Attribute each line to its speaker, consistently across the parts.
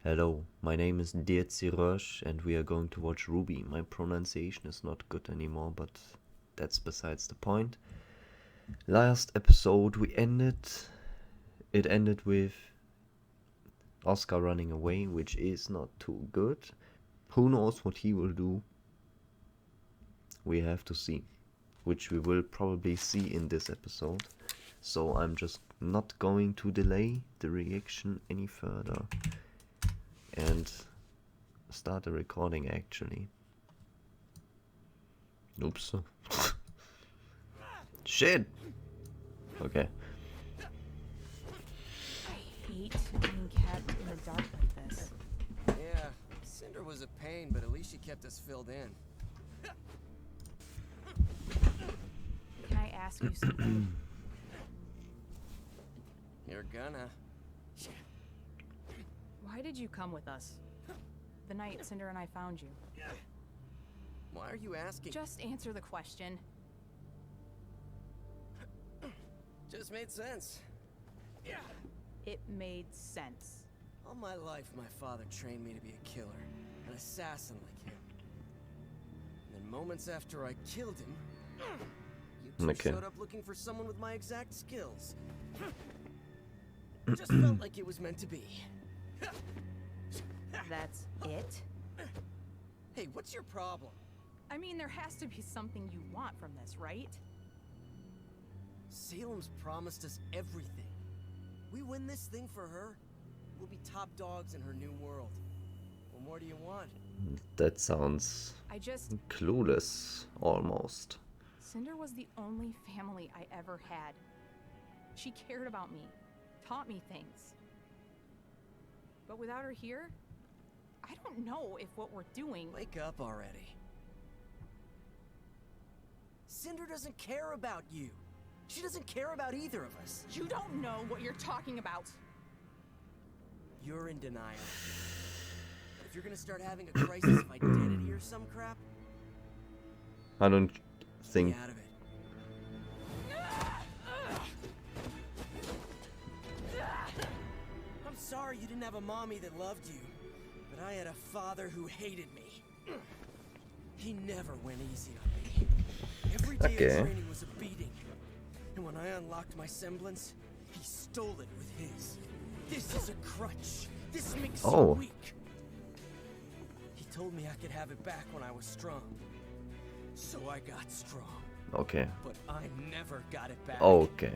Speaker 1: Hello, my name is Dirzirosh and we are going to watch RWBY. My pronunciation is not good anymore, but that's besides the point. Last episode it ended with Oscar running away, which is not too good. Who knows what he will do? We have to see, which we will probably see in this episode. So I'm just not going to delay the reaction any further and start the recording actually. Oops. Shit! Okay.
Speaker 2: I hate being kept in the dark like this.
Speaker 3: Yeah, Cinder was a pain, but at least she kept us filled in.
Speaker 2: Can I ask you something?
Speaker 3: You're gonna.
Speaker 2: Why did you come with us? The night Cinder and I found you.
Speaker 3: Why are you asking?
Speaker 2: Just answer the question.
Speaker 3: Just made sense.
Speaker 2: It made sense.
Speaker 3: All my life, my father trained me to be a killer, an assassin like him. And then moments after I killed him, you two showed up looking for someone with my exact skills. Just felt like it was meant to be.
Speaker 2: That's it?
Speaker 3: Hey, what's your problem?
Speaker 2: I mean, there has to be something you want from this, right?
Speaker 3: Salem's promised us everything. We win this thing for her, we'll be top dogs in her new world. What more do you want?
Speaker 1: That sounds clueless, almost.
Speaker 2: Cinder was the only family I ever had. She cared about me, taught me things. But without her here, I don't know if what we're doing...
Speaker 3: Wake up already. Cinder doesn't care about you. She doesn't care about either of us.
Speaker 2: You don't know what you're talking about.
Speaker 3: You're in denial. If you're gonna start having a crisis of identity or some crap,
Speaker 1: I don't think...
Speaker 3: get out of it. I'm sorry you didn't have a mommy that loved you, but I had a father who hated me. He never went easy on me. Every day of training was a beating. And when I unlocked my semblance, he stole it with his. This is a crutch. This makes you weak. He told me I could have it back when I was strong. So I got strong.
Speaker 1: Okay.
Speaker 3: But I never got it back.
Speaker 1: Okay.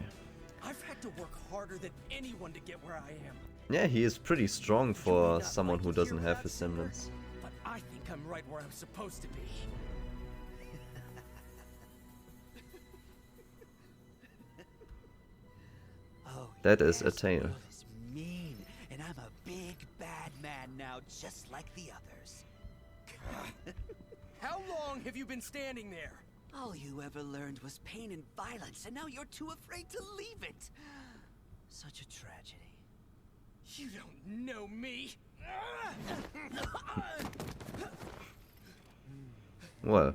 Speaker 3: I've had to work harder than anyone to get where I am.
Speaker 1: Yeah, he is pretty strong for someone who doesn't have a semblance.
Speaker 3: But I think I'm right where I'm supposed to be.
Speaker 1: That is a tale.
Speaker 4: Is mean, and I'm a big bad man now, just like the others.
Speaker 3: How long have you been standing there?
Speaker 4: All you ever learned was pain and violence, and now you're too afraid to leave it. Such a tragedy.
Speaker 3: You don't know me.
Speaker 1: Well.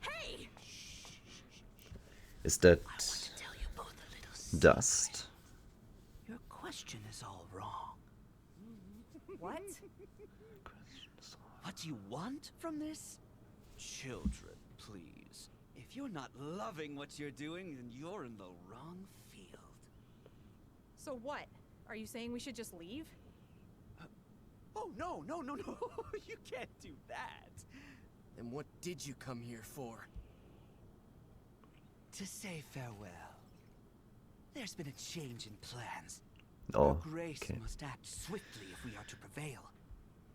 Speaker 2: Hey!
Speaker 1: Is that
Speaker 4: I want to tell you both a little
Speaker 1: dust?
Speaker 4: Your question is all wrong.
Speaker 2: What?
Speaker 4: What do you want from this? Children, please. If you're not loving what you're doing, then you're in the wrong field.
Speaker 2: So what? Are you saying we should just leave?
Speaker 4: Oh, no. You can't do that.
Speaker 3: Then what did you come here for?
Speaker 4: To say farewell. There's been a change in plans.
Speaker 1: Oh,
Speaker 4: Your Grace
Speaker 1: okay.
Speaker 4: must act swiftly if we are to prevail.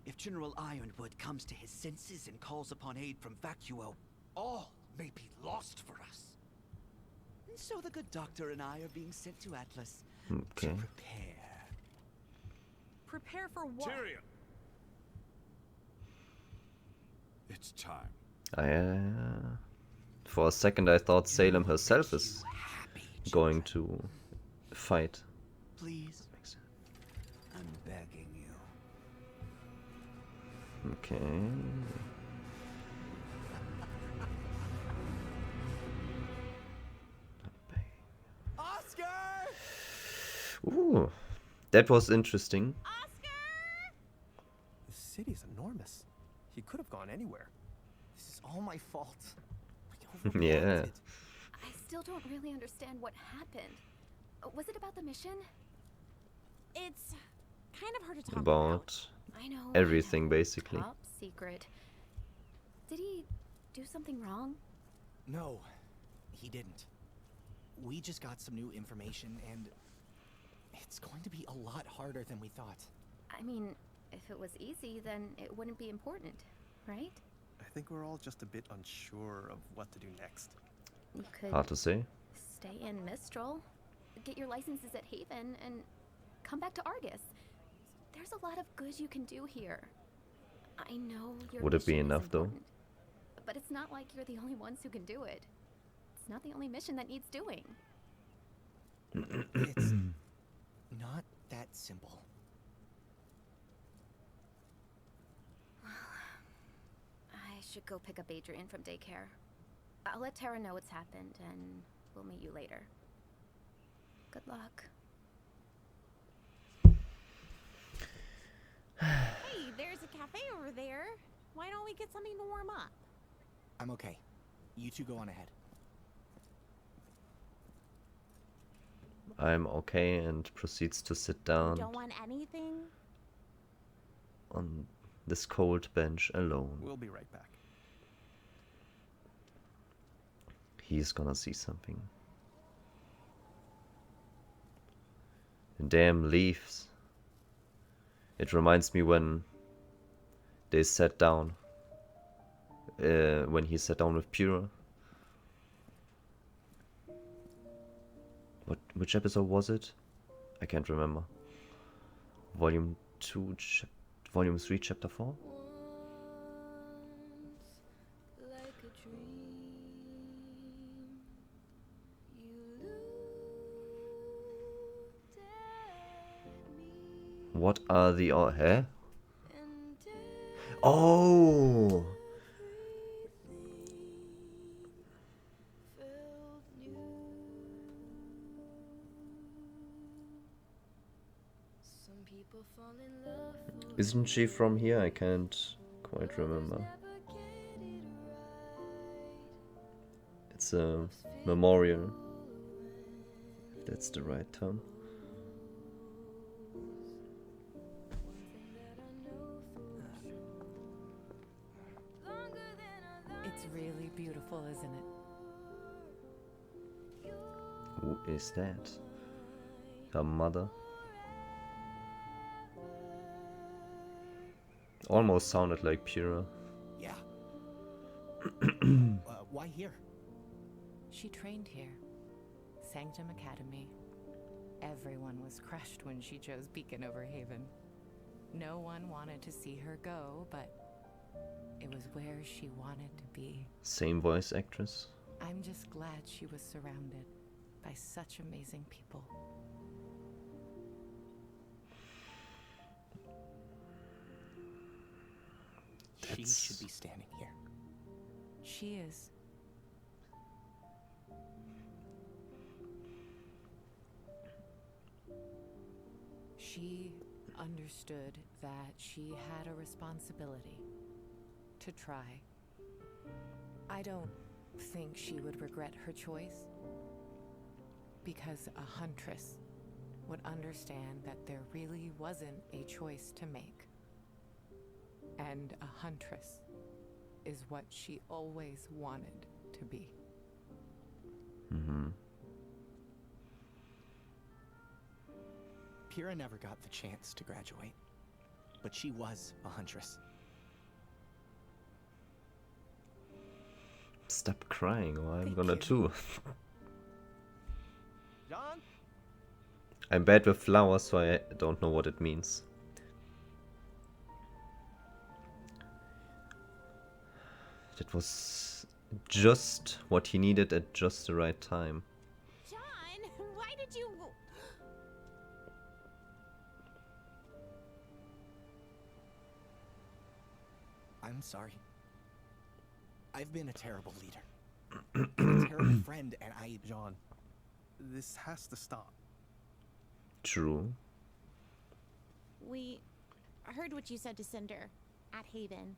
Speaker 4: If General Ironwood comes to his senses and calls upon aid from Vacuo, all may be lost for us. And so the good doctor and I are being sent to Atlas to prepare.
Speaker 2: Prepare for what?
Speaker 5: Tyrion! It's time.
Speaker 1: For a second I thought Salem herself is going to fight.
Speaker 4: Please, I'm begging you.
Speaker 1: Okay.
Speaker 3: Oscar!
Speaker 1: Ooh, that was interesting.
Speaker 2: Oscar!
Speaker 6: city's enormous. He could have gone anywhere.
Speaker 7: This is all my fault.
Speaker 1: Yeah.
Speaker 8: I still don't really understand what happened. Was it about the mission?
Speaker 2: It's kind of hard to talk
Speaker 1: About
Speaker 8: I know.
Speaker 1: everything, basically.
Speaker 8: Top secret. Did he do something wrong?
Speaker 7: No, he didn't. We just got some new information, and it's going to be a lot harder than we thought.
Speaker 8: I mean, if it was easy, then it wouldn't be important, right?
Speaker 6: I think we're all just a bit unsure of what to do next.
Speaker 8: You could
Speaker 1: Hard to say.
Speaker 8: stay in Mistral, get your licenses at Haven, and come back to Argus. There's a lot of good you can do here. I know your
Speaker 1: Would it be
Speaker 8: mission is
Speaker 1: enough, though?
Speaker 8: important, but it's not like you're the only ones who can do it. It's not the only mission that needs doing.
Speaker 7: It's not that simple.
Speaker 8: I should go pick up Adrian from daycare. I'll let Tara know what's happened, and we'll meet you later. Good luck.
Speaker 2: Hey, there's a cafe over there. Why don't we get something to warm up?
Speaker 7: I'm okay. You two go on ahead.
Speaker 1: I'm okay, and proceeds to sit down
Speaker 2: Don't want anything?
Speaker 1: on this cold bench alone.
Speaker 6: We'll be right back.
Speaker 1: He's gonna see something. Damn leaves. It reminds me when they sat down. When he sat down with Pura. Which episode was it? I can't remember. Volume 2, Volume 3, Chapter 4? What are the... Huh? Oh! Isn't she from here? I can't quite remember. It's a memorial, if that's the right term.
Speaker 9: It's really beautiful, isn't it?
Speaker 1: Who is that? Her mother? Almost sounded like Pura.
Speaker 7: Yeah. Why here?
Speaker 9: She trained here. Sanctum Academy. Everyone was crushed when she chose Beacon over Haven. No one wanted to see her go, but it was where she wanted to be.
Speaker 1: Same voice actress.
Speaker 9: I'm just glad she was surrounded by such amazing people.
Speaker 7: She should be standing here.
Speaker 9: She is. She understood that she had a responsibility to try. I don't think she would regret her choice, because a huntress would understand that there really wasn't a choice to make. And a huntress is what she always wanted to be.
Speaker 1: Mm-hmm.
Speaker 7: Pyrrha never got the chance to graduate, but she was a huntress.
Speaker 1: Stop crying or I'm
Speaker 7: Thank
Speaker 1: gonna
Speaker 7: you.
Speaker 1: too.
Speaker 6: John?
Speaker 1: I'm bad with flowers, so I don't know what it means. That was just what he needed at just the right time.
Speaker 2: John, why did you...
Speaker 7: I'm sorry. I've been a terrible leader. And a terrible friend, and
Speaker 6: John, this has to stop.
Speaker 1: True.
Speaker 2: We heard what you said to Cinder.
Speaker 10: at Haven.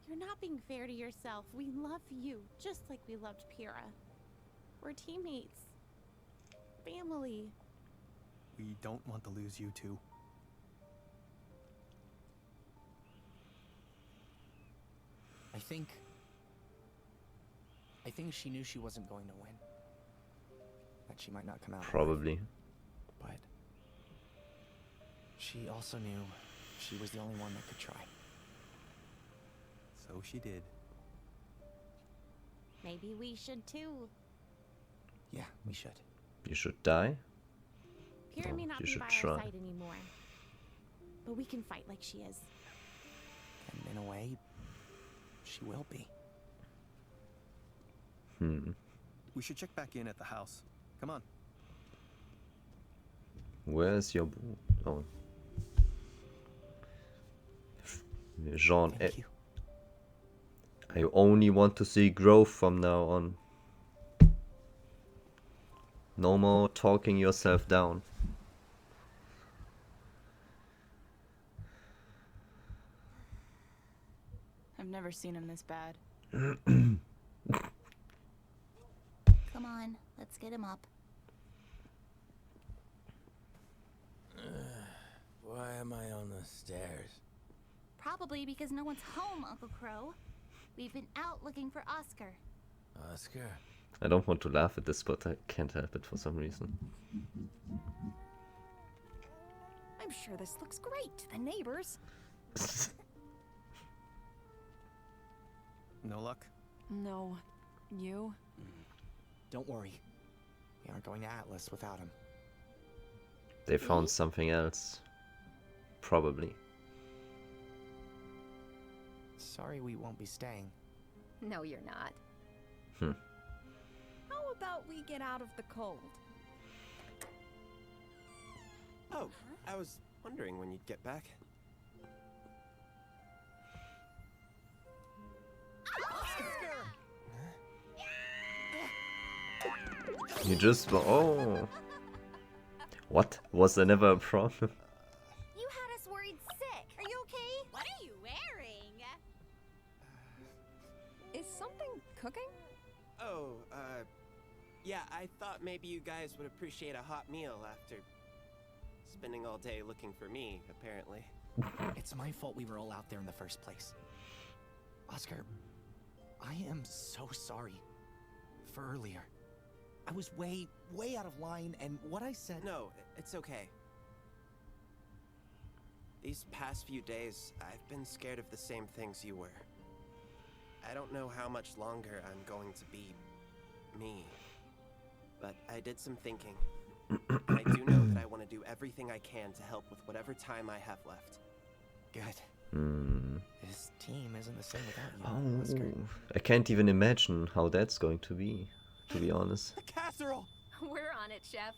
Speaker 10: You're not being fair to yourself. We love you, just like we loved Pyrrha. We're teammates. Family.
Speaker 6: We don't want to lose you two.
Speaker 7: I think she knew she wasn't going to win. That she might not come out.
Speaker 1: Probably.
Speaker 7: But she also knew she was the only one that could try.
Speaker 6: So she did.
Speaker 10: Maybe we should too.
Speaker 7: Yeah, we should.
Speaker 1: You should die?
Speaker 10: Pyrrha may
Speaker 1: Oh,
Speaker 10: not
Speaker 1: you
Speaker 10: be
Speaker 1: should
Speaker 10: by
Speaker 1: try.
Speaker 10: our side anymore. But we can fight like she is.
Speaker 7: And in a way, she will be.
Speaker 6: We should check back in at the house. Come on.
Speaker 1: Where's your boo? Oh. Jean,
Speaker 7: Thank you.
Speaker 1: I only want to see growth from now on. No more talking yourself down.
Speaker 2: I've never seen him this bad.
Speaker 10: Come on, let's get him up.
Speaker 11: Why am I on the stairs?
Speaker 10: Probably because no one's home, Uncle Crow. We've been out looking for Oscar.
Speaker 11: Oscar?
Speaker 1: I don't want to laugh at this, but I can't help it for some reason.
Speaker 2: I'm sure this looks great to the neighbors.
Speaker 6: No luck?
Speaker 2: No. You?
Speaker 7: Don't worry. We aren't going to Atlas without him.
Speaker 1: They found something else. Probably.
Speaker 7: Sorry we won't be staying.
Speaker 8: No, you're not.
Speaker 2: How about we get out of the cold?
Speaker 6: Oh, I was wondering when you'd get back.
Speaker 1: You just... Oh. What? Was there never a problem?
Speaker 10: You had us worried sick. Are you okay? What are you wearing?
Speaker 2: Is something cooking?
Speaker 12: Oh, yeah, I thought maybe you guys would appreciate a hot meal after spending all day looking for me, apparently.
Speaker 7: It's my fault we were all out there in the first place. Oscar, I am so sorry for earlier. I was way out of line, and what I said...
Speaker 12: No, it's okay. These past few days, I've been scared of the same things you were. I don't know how much longer I'm going to be me, but I did some thinking. And I do know that I want to do everything I can to help with whatever time I have left.
Speaker 7: Good. This team isn't the same without you, Oscar.
Speaker 1: I can't even imagine how that's going to be honest.
Speaker 12: The casserole!
Speaker 8: We're on it, Chef.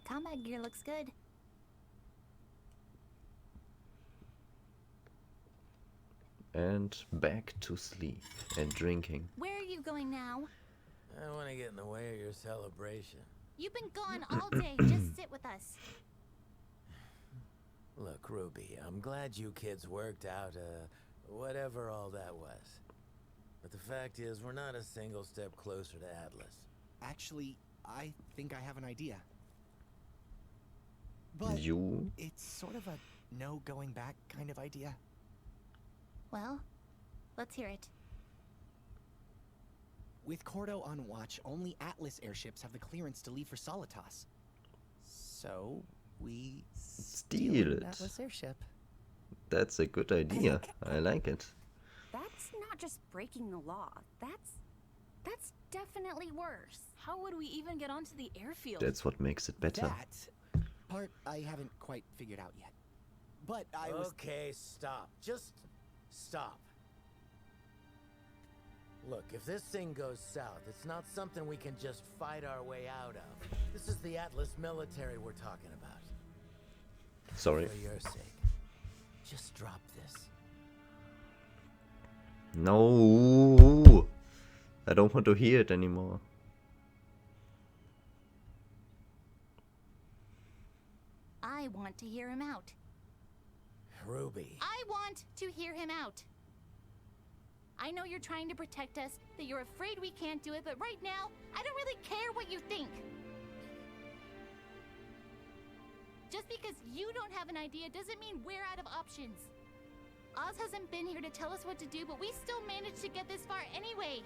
Speaker 10: Combat gear looks good.
Speaker 1: And back to sleep and drinking.
Speaker 10: Where are you going now?
Speaker 11: I don't want to get in the way of your celebration.
Speaker 10: You've been gone all day. Just sit with us.
Speaker 11: Look, Ruby, I'm glad you kids worked out, whatever all that was. But the fact is, we're not a single step closer to Atlas.
Speaker 7: Actually, I think I have an idea. But
Speaker 1: You?
Speaker 7: it's sort of a no going back kind of idea.
Speaker 10: Well, let's hear it.
Speaker 7: With Cordo on watch, only Atlas airships have the clearance to leave for Solitas. So, we
Speaker 1: Steal
Speaker 7: an
Speaker 1: it.
Speaker 7: Atlas airship.
Speaker 1: That's a good idea. I like it.
Speaker 10: That's not just breaking the law. That's definitely worse.
Speaker 2: How would we even get onto the airfield?
Speaker 1: That's what makes it better.
Speaker 7: That part I haven't quite figured out yet. But I was...
Speaker 11: Okay, stop. Just stop. Look, if this thing goes south, it's not something we can just fight our way out of. This is the Atlas military we're talking about.
Speaker 1: Sorry.
Speaker 11: For your sake, just drop this.
Speaker 1: No. I don't want to hear it anymore.
Speaker 10: I want to hear him out.
Speaker 11: Ruby.
Speaker 10: I want to hear him out. I know you're trying to protect us, that you're afraid we can't do it, but right now, I don't really care what you think. Just because you don't have an idea doesn't mean we're out of options. Oz hasn't been here to tell us what to do, but we still managed to get this far anyway.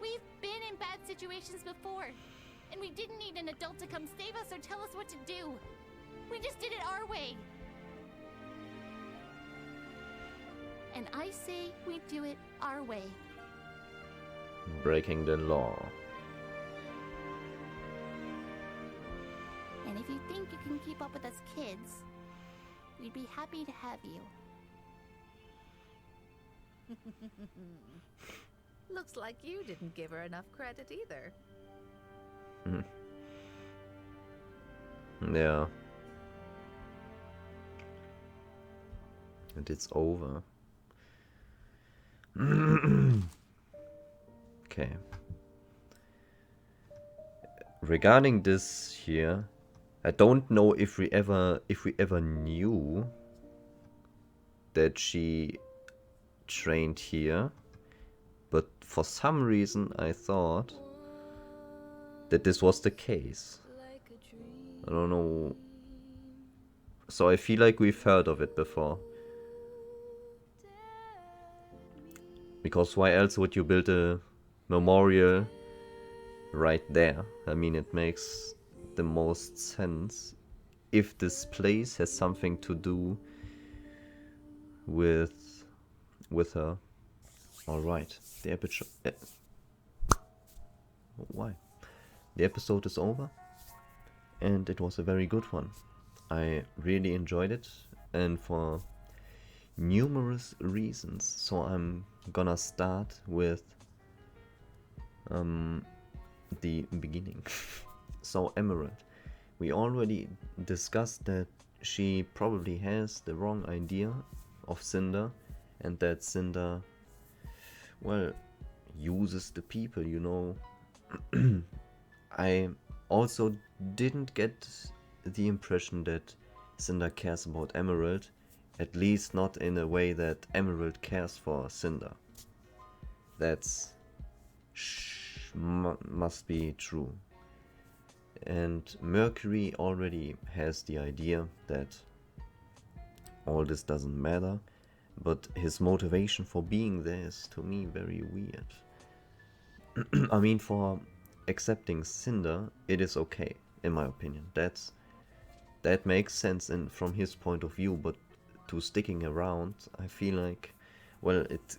Speaker 10: We've been in bad situations before, and we didn't need an adult to come save us or tell us what to do. We just did it our way. And I say we do it our way.
Speaker 1: Breaking the law.
Speaker 10: And if you think you can keep up with us kids, we'd be happy to have you.
Speaker 13: Looks like you didn't give her enough credit either.
Speaker 1: Yeah. And it's over. Okay. Regarding this here, I don't know if we ever knew that she trained here, but for some reason I thought that this was the case. I don't know. So I feel like we've heard of it before. Because why else would you build a memorial right there? I mean, it makes the most sense if this place has something to do with her. All right, the episode. Why? The episode is over, and it was a very good one. I really enjoyed it, and for numerous reasons. So I'm gonna start with the beginning. So Emerald, we already discussed that she probably has the wrong idea of Cinder, and that Cinder, well, uses the people, you know. I also didn't get the impression that Cinder cares about Emerald, at least not in a way that Emerald cares for Cinder. That's must be true. And Mercury already has the idea that all this doesn't matter, but his motivation for being there is, to me, very weird. I mean, for accepting Cinder, it is okay, in my opinion. That makes sense from his point of view, but to sticking around, I feel like, well, it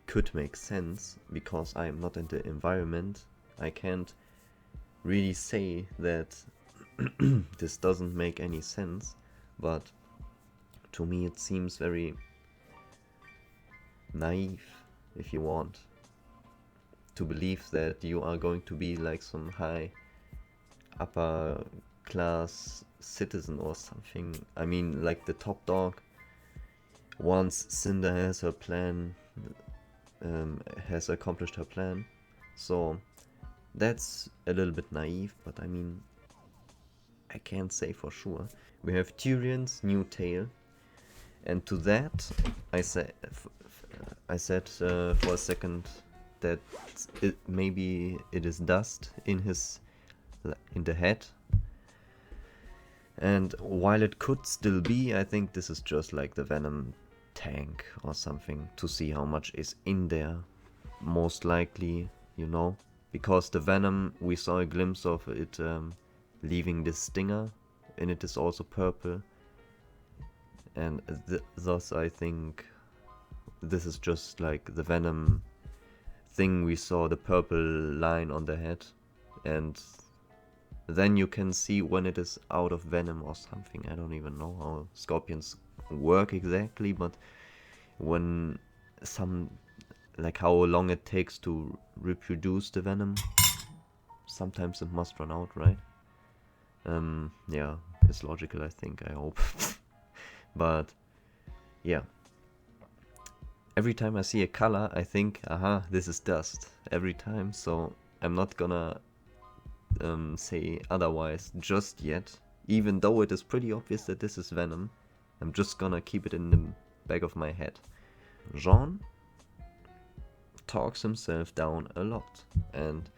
Speaker 1: could make sense, because I am not in the environment. I can't really say that this doesn't make any sense, but to me it seems very naive, if you want, to believe that you are going to be like some high upper class citizen or something. I mean, like the top dog. Once Cinder has her plan, has accomplished her plan, so that's a little bit naive, but I mean, I can't say for sure. We have Tyrion's new tale, and to that I said for a second that maybe it is dust in the head. And while it could still be, I think this is just like the Venom tank or something, to see how much is in there, most likely, you know. Because the Venom, we saw a glimpse of it leaving this stinger, and it is also purple. And thus I think this is just like the Venom thing. We saw the purple line on the head, and then you can see when it is out of venom or something. I don't even know how scorpions work exactly, but when like how long it takes to reproduce the venom, sometimes it must run out, right? Yeah, it's logical, I think, I hope. But yeah, every time I see a color, I think, aha, this is dust, every time. So I'm not gonna say otherwise just yet, even though it is pretty obvious that this is venom. I'm just gonna keep it in the back of my head. Jean talks himself down a lot, and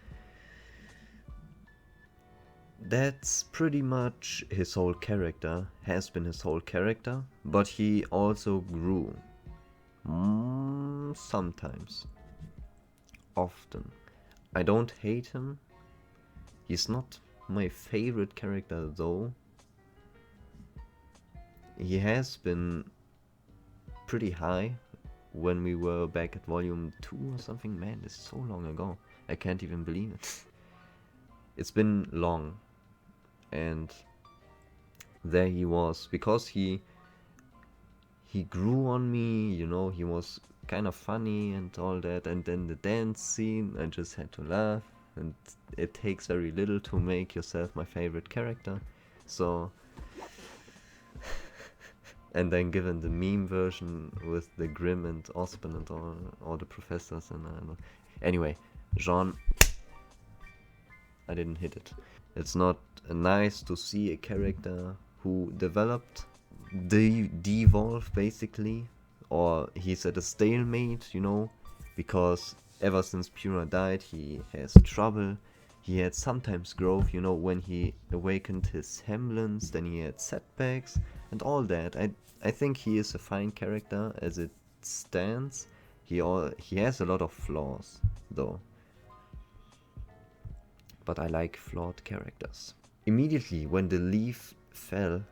Speaker 1: that's pretty much his whole character, has been his whole character, but he also grew. Sometimes. Often. I don't hate him. He's not my favorite character though. He has been pretty high when we were back at volume 2 or something. Man, this is so long ago. I can't even believe it. It's been long. And there he was, because he grew on me, you know, he was kind of funny and all that, and then the dance scene, I just had to laugh, and it takes very little to make yourself my favorite character, so... And then given the meme version with the Grimm and Ospen and all the professors, and anyway, Jean, I didn't hit it. It's not nice to see a character who developed, devolve basically, or he's at a stalemate, you know, because ever since Pura died he has trouble. He had sometimes growth, you know, when he awakened his semblance, then he had setbacks and all that. I think he is a fine character as it stands. He has a lot of flaws though. But I like flawed characters. Immediately when the leaf fell,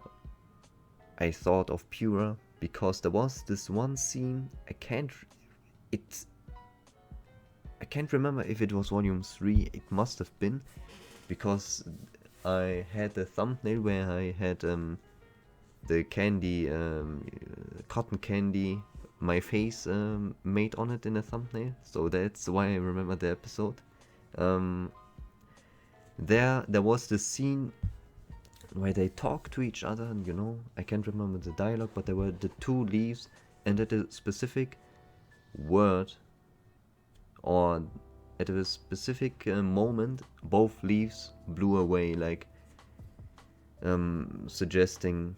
Speaker 1: I thought of Pura, because there was this one scene, I can't remember if it was volume 3, it must have been, because I had a thumbnail where I had the candy, cotton candy, my face made on it in a thumbnail, so that's why I remember the episode. There was this scene where they talk to each other, and you know, I can't remember the dialogue, but there were the two leaves, and at a specific word, or at a specific moment, both leaves blew away, like suggesting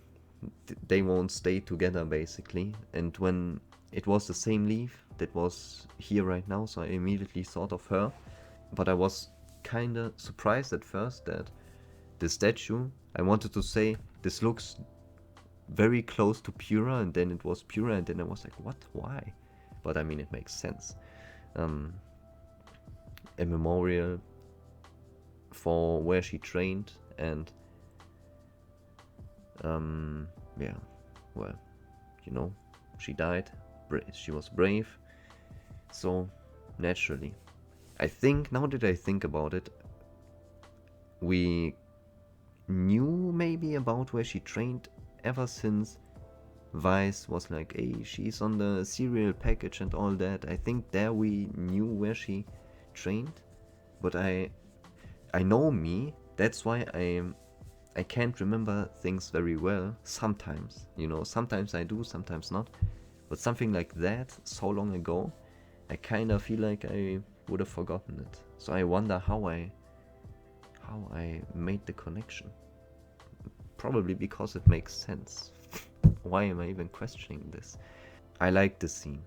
Speaker 1: they won't stay together basically. And when it was the same leaf that was here right now, so I immediately thought of her, but I was kinda surprised at first that the statue, I wanted to say this looks very close to Pura, and then it was Pura, and then I was like, what, why? But I mean, it makes sense. A memorial for where she trained, and yeah, well, you know, she died, she was brave, so naturally. I think, now that I think about it, we knew maybe about where she trained ever since Vice was like, hey, she's on the cereal package and all that. I think there we knew where she trained, but I know me, that's why I can't remember things very well sometimes, you know, sometimes I do, sometimes not, but something like that so long ago, I kind of feel like I would have forgotten it. So I wonder how I made the connection. Probably because it makes sense. Why am I even questioning this? I like this scene.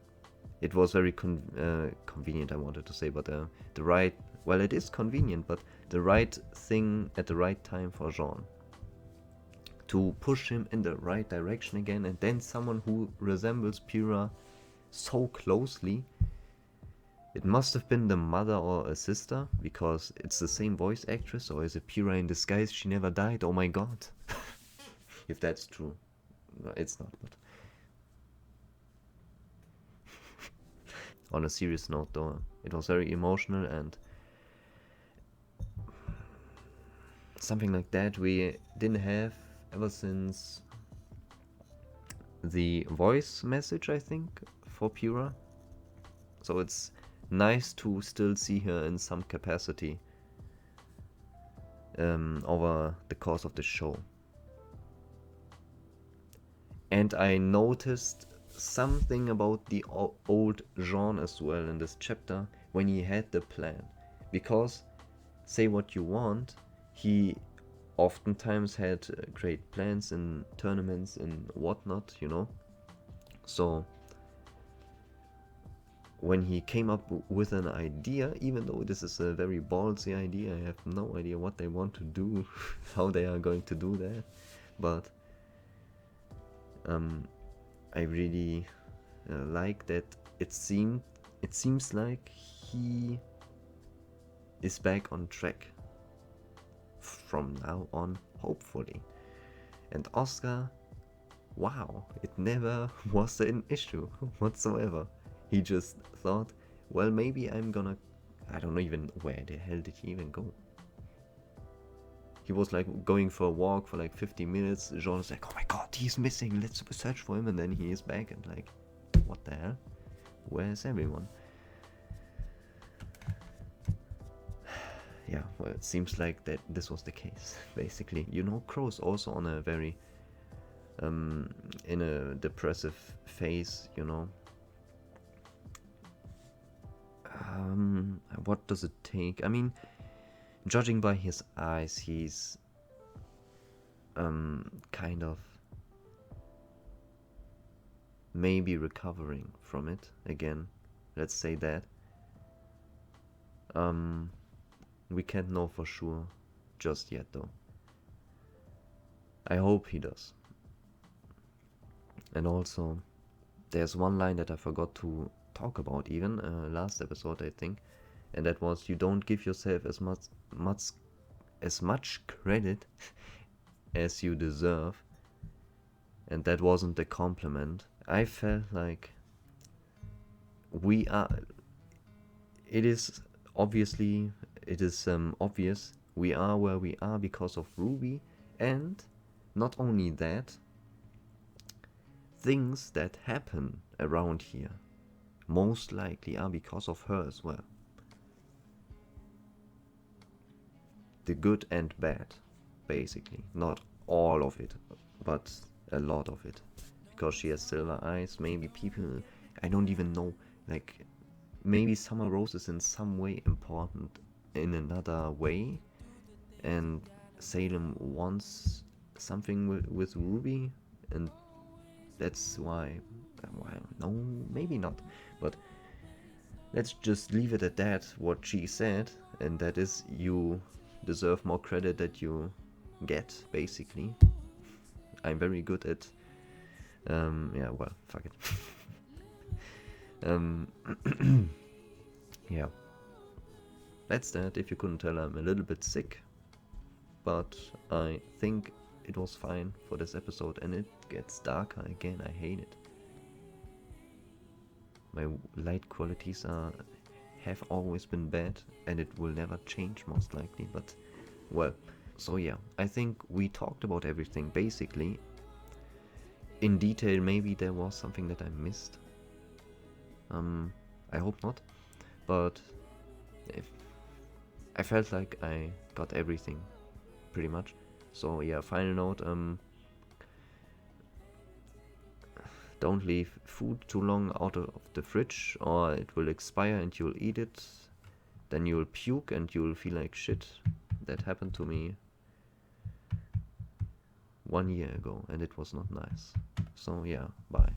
Speaker 1: It was very convenient, I wanted to say, but the right, well, it is convenient, but the right thing at the right time for Jean. To push him in the right direction again, and then someone who resembles Pura so closely. It must have been the mother or a sister, because it's the same voice actress, or is it Pura in disguise? She never died, oh my god. If that's true. No, it's not, but... On a serious note though, it was very emotional, and something like that we didn't have ever since the voice message, I think, for Pura. So it's nice to still see her in some capacity over the course of the show. And I noticed something about the old Jean as well in this chapter, when he had the plan. Because, say what you want, he oftentimes had great plans in tournaments and whatnot, you know. So when he came up with an idea, even though this is a very ballsy idea, I have no idea what they want to do, how they are going to do that, but I really like that it seems like he is back on track from now on, hopefully. And Oscar, wow, it never was an issue whatsoever. He just thought, well, maybe I'm gonna... I don't even... Where the hell did he even go? He was like going for a walk for like 50 minutes. Jean is like, oh my god, he's missing, let's search for him. And then he is back and like, what the hell? Where's everyone? Yeah, well, it seems like that this was the case, basically. You know, Crow's also on a very... in a depressive phase, you know. What does it take? I mean, judging by his eyes, he's kind of maybe recovering from it again. Let's say that. We can't know for sure just yet, though. I hope he does. And also, there's one line that I forgot to talk about even last episode, I think, and that was, you don't give yourself as much credit as you deserve. And that wasn't a compliment. I felt like we are... It is obvious we are where we are because of RWBY, and not only that, things that happen around here most likely are because of her as well. The good and bad, basically. Not all of it, but a lot of it. Because she has silver eyes, maybe people, I don't even know, like, maybe Summer Rose is in some way important in another way, and Salem wants something with RWBY, and that's why, no, maybe not, but let's just leave it at that, what she said, and that is, you deserve more credit that you get, basically. I'm very good at, yeah, well, fuck it. Yeah, that's that. If you couldn't tell, I'm a little bit sick, but I think it was fine for this episode, and it gets darker again. I hate it. My light qualities have always been bad, and it will never change most likely, but well, so yeah, I think we talked about everything basically in detail. Maybe there was something that I missed. I hope not, but I felt like I got everything pretty much. So yeah, final note, don't leave food too long out of the fridge, or it will expire and you'll eat it, then you'll puke and you'll feel like shit. That happened to me 1 year ago and it was not nice. So yeah, bye.